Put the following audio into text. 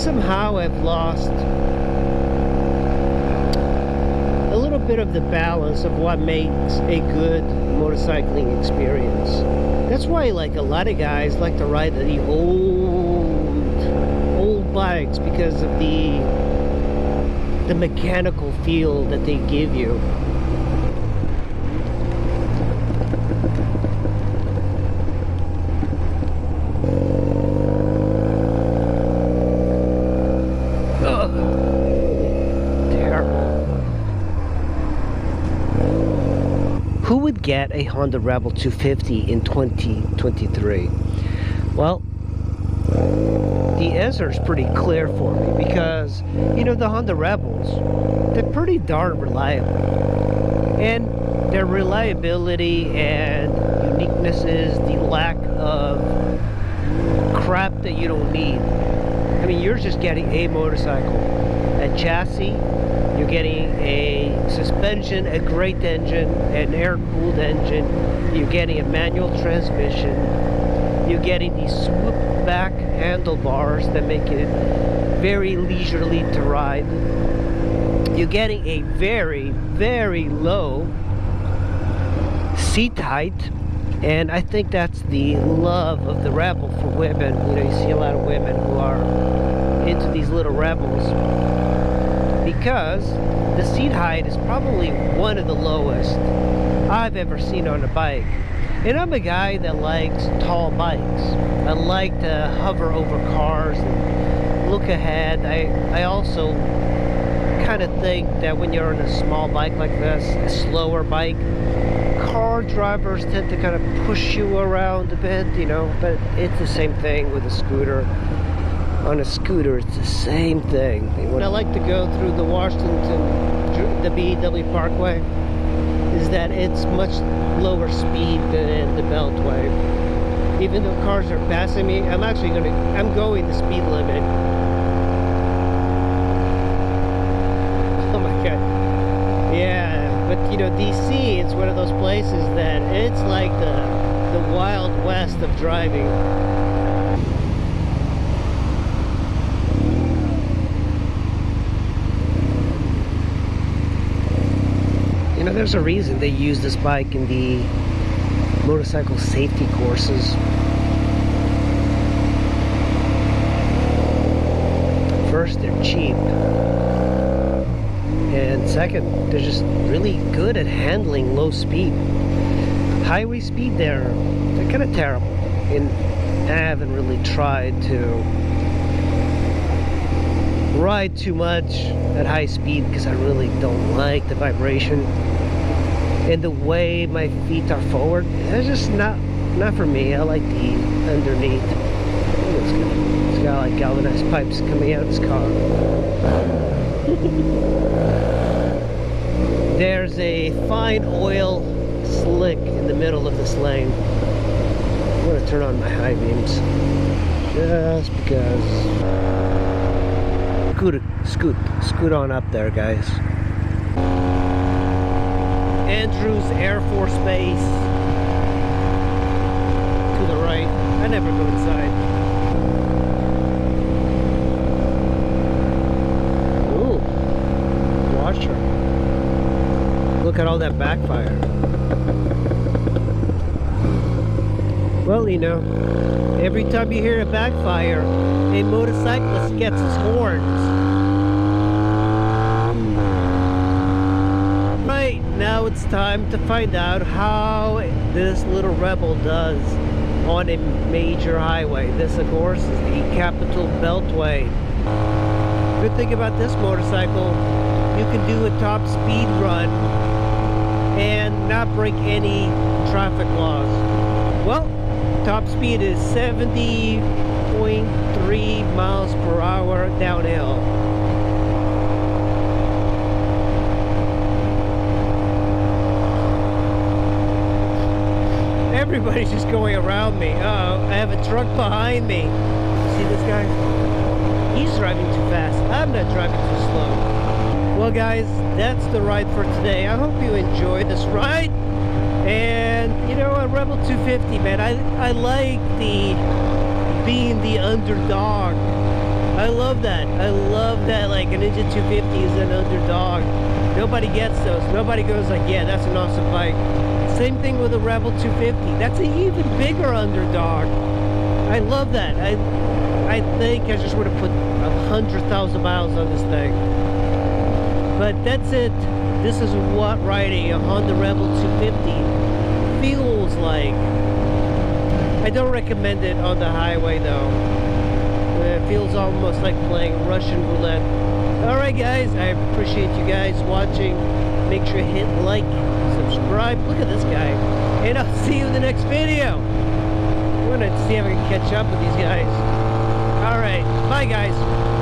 somehow I've lost a little bit of the balance of what makes a good motorcycling experience. That's why like a lot of guys like to ride the old bikes, because of the mechanical feel that they give you. Who would get a Honda Rebel 250 in 2023? Well, the answer is pretty clear for me, because, you know, the Honda Rebels, they're pretty darn reliable. And their reliability and uniquenesses, the lack of crap that you don't need. I mean, you're just getting a motorcycle, a chassis, you're getting a suspension, a great engine, an air-cooled engine, you're getting a manual transmission, you're getting these swoop-back handlebars that make it very leisurely to ride, you're getting a very, very low seat height, and I think that's the love of the Rebel for women. You know, you see a lot of women who are into these little Rebels, because the seat height is probably one of the lowest I've ever seen on a bike. And I'm a guy that likes tall bikes. I like to hover over cars and look ahead. I also kind of think that when you're on a small bike like this, a slower bike, car drivers tend to kind of push you around a bit, you know, but it's the same thing with a scooter. On a scooter, it's the same thing. When I like to go through the Washington, the BW Parkway, is that it's much lower speed than the Beltway. Even though cars are passing me, I'm going the speed limit. Oh my god. Yeah, but you know, DC, it's one of those places that it's like the Wild West of driving. You know, there's a reason they use this bike in the motorcycle safety courses. First, they're cheap. And second, they're just really good at handling low speed. Highway speed, they're kind of terrible. And I haven't really tried to ride too much at high speed because I really don't like the vibration. And the way my feet are forward, it's just not for me. I like the underneath. It's got like galvanized pipes coming out of this car. There's a fine oil slick in the middle of this lane. I'm gonna turn on my high beams just because. Scoot on up there, guys. Andrews Air Force Base to the right. I never go inside. Ooh, washer. Look at all that backfire. Well, you know, every time you hear a backfire, a motorcyclist gets his horns. Right, now it's time to find out how this little Rebel does on a major highway. This, of course, is the Capital Beltway. Good thing about this motorcycle, you can do a top speed run and not break any traffic laws. Well, top speed is 70.3 miles per hour downhill. Everybody's just going around me. Uh-oh, I have a truck behind me. See this guy? He's driving too fast. I'm not driving too slow. Well, guys, that's the ride for today. I hope you enjoyed this ride. And, you know, a Rebel 250, man, I like being the underdog I love that. I love that, like, a Ninja 250 is an underdog. Nobody gets those. Nobody goes like, yeah, that's an awesome bike. Same thing with a Rebel 250. That's an even bigger underdog. I love that. I think I just would have put 100,000 miles on this thing. But that's it. This is what riding a Honda Rebel 250 feels like. I don't recommend it on the highway though. It feels almost like playing Russian roulette. Alright guys, I appreciate you guys watching. Make sure you hit like, subscribe. Look at this guy. And I'll see you in the next video. I'm gonna see if I can catch up with these guys. Alright, bye guys.